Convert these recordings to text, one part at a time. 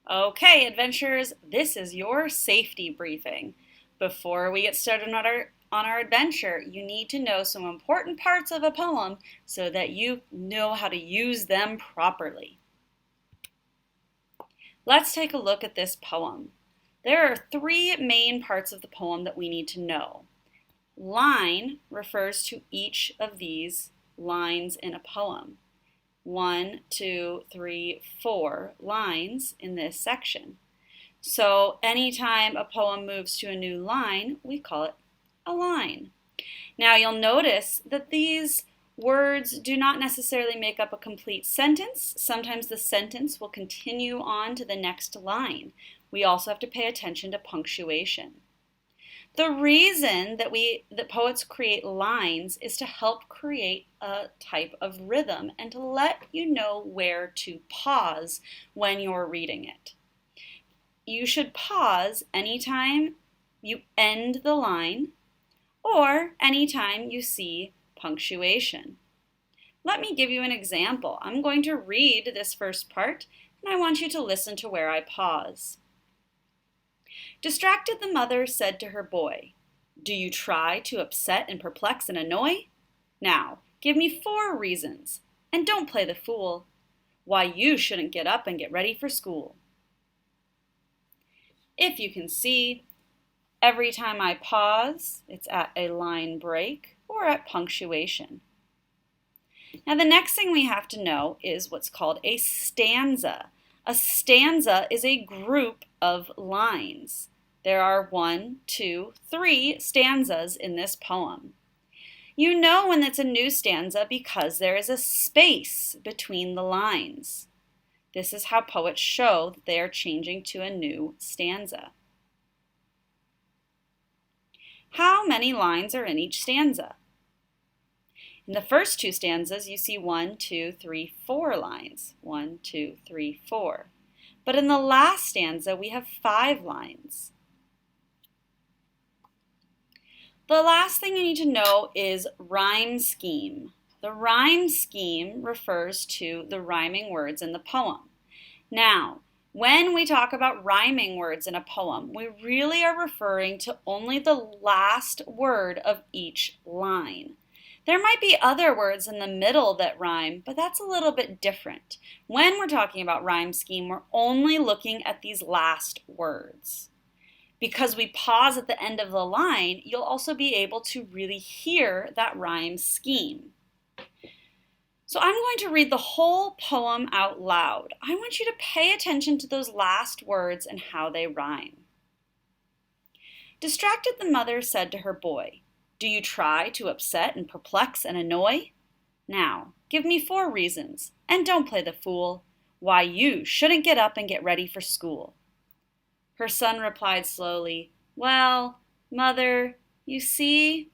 Okay, adventurers, this is your safety briefing. Before we get started on our adventure, you need to know some important parts of a poem so that you know how to use them properly. Let's take a look at this poem. There are three main parts of the poem that we need to know. Line refers to each of these lines in a poem. 1, 2, 3, 4 lines in this section. So anytime a poem moves to a new line, we call it a line. Now you'll notice that these words do not necessarily make up a complete sentence. Sometimes the sentence will continue on to the next line. We also have to pay attention to punctuation. The reason that poets create lines is to help create a type of rhythm and to let you know where to pause when you're reading it. You should pause anytime you end the line or anytime you see punctuation. Let me give you an example. I'm going to read this first part and I want you to listen to where I pause. Distracted, the mother said to her boy, "Do you try to upset and perplex and annoy? Now, give me 4 reasons, and don't play the fool, why you shouldn't get up and get ready for school." If you can see, every time I pause, it's at a line break or at punctuation. Now, the next thing we have to know is what's called a stanza. A stanza is a group of lines. There are 1, 2, 3 stanzas in this poem. You know when it's a new stanza because there is a space between the lines. This is how poets show that they are changing to a new stanza. How many lines are in each stanza? In the first 2 stanzas, you see 1, 2, 3, 4 lines. 1, 2, 3, 4. But in the last stanza, we have 5 lines. The last thing you need to know is rhyme scheme. The rhyme scheme refers to the rhyming words in the poem. Now, when we talk about rhyming words in a poem, we really are referring to only the last word of each line. There might be other words in the middle that rhyme, but that's a little bit different. When we're talking about rhyme scheme, we're only looking at these last words. Because we pause at the end of the line, you'll also be able to really hear that rhyme scheme. So I'm going to read the whole poem out loud. I want you to pay attention to those last words and how they rhyme. Distracted, the mother said to her boy, "Do you try to upset and perplex and annoy? Now, give me 4 reasons, and don't play the fool, why you shouldn't get up and get ready for school." Her son replied slowly, "Well, mother, you see,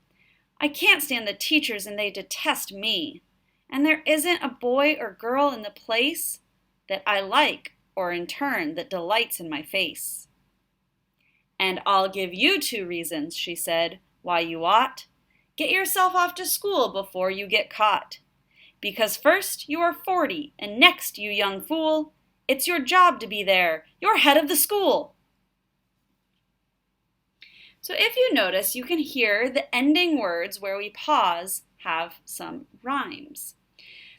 I can't stand the teachers and they detest me. And there isn't a boy or girl in the place that I like or in turn that delights in my face." "And I'll give you 2 reasons," she said, "why you ought. Get yourself off to school before you get caught. Because first you are 40 and next, you young fool, it's your job to be there. You're head of the school." So if you notice, you can hear the ending words where we pause have some rhymes.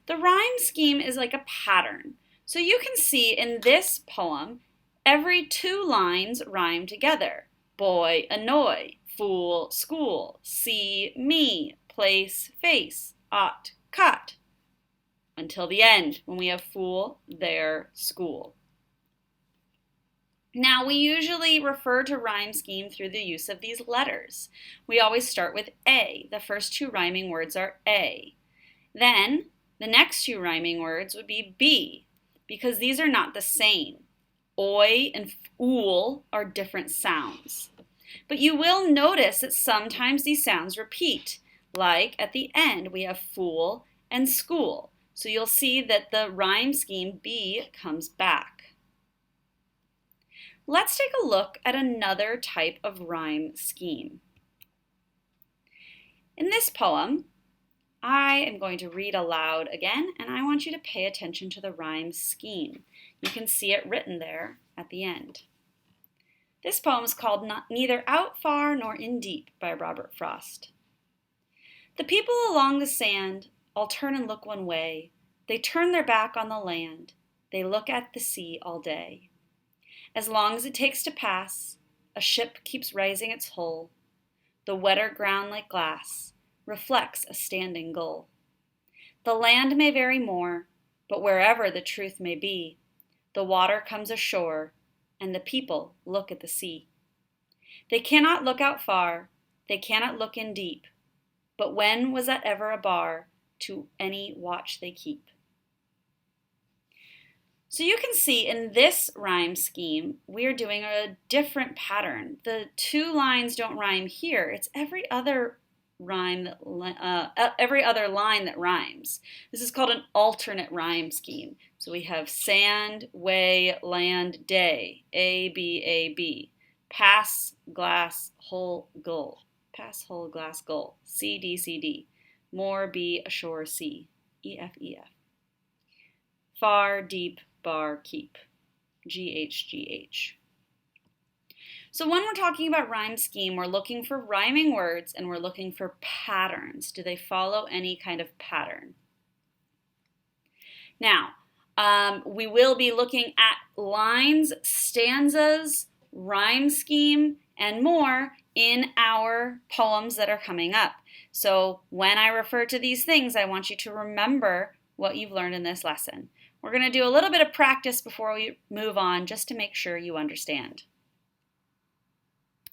The rhyme scheme is like a pattern. So you can see in this poem, every 2 lines rhyme together. Boy, annoy, fool, school, see, me, place, face, ought, cut. Until the end, when we have fool, there, school. Now, we usually refer to rhyme scheme through the use of these letters. We always start with A. The first 2 rhyming words are A. Then, the next 2 rhyming words would be B, because these are not the same. Oi and ool are different sounds. But you will notice that sometimes these sounds repeat, like at the end we have fool and school. So you'll see that the rhyme scheme B comes back. Let's take a look at another type of rhyme scheme. In this poem, I am going to read aloud again, and I want you to pay attention to the rhyme scheme. You can see it written there at the end. This poem is called Neither Out Far Nor In Deep by Robert Frost. The people along the sand all turn and look one way. They turn their back on the land. They look at the sea all day. As long as it takes to pass, a ship keeps raising its hull. The wetter ground like glass reflects a standing gull. The land may vary more, but wherever the truth may be, the water comes ashore, and the people look at the sea. They cannot look out far, they cannot look in deep, but when was that ever a bar to any watch they keep? So you can see in this rhyme scheme, we are doing a different pattern. The two lines don't rhyme here. It's every other line that rhymes. This is called an alternate rhyme scheme. So we have sand, way, land, day, A, B, A, B. Pass, glass, whole, gull. Pass, whole, glass, gull. C, D, C, D. More, B, ashore, C. E, F, E, F. Far, deep, bar, keep. G, H, G, H. So when we're talking about rhyme scheme, we're looking for rhyming words and we're looking for patterns. Do they follow any kind of pattern? Now, we will be looking at lines, stanzas, rhyme scheme, and more in our poems that are coming up. So when I refer to these things, I want you to remember what you've learned in this lesson. We're going to do a little bit of practice before we move on just to make sure you understand.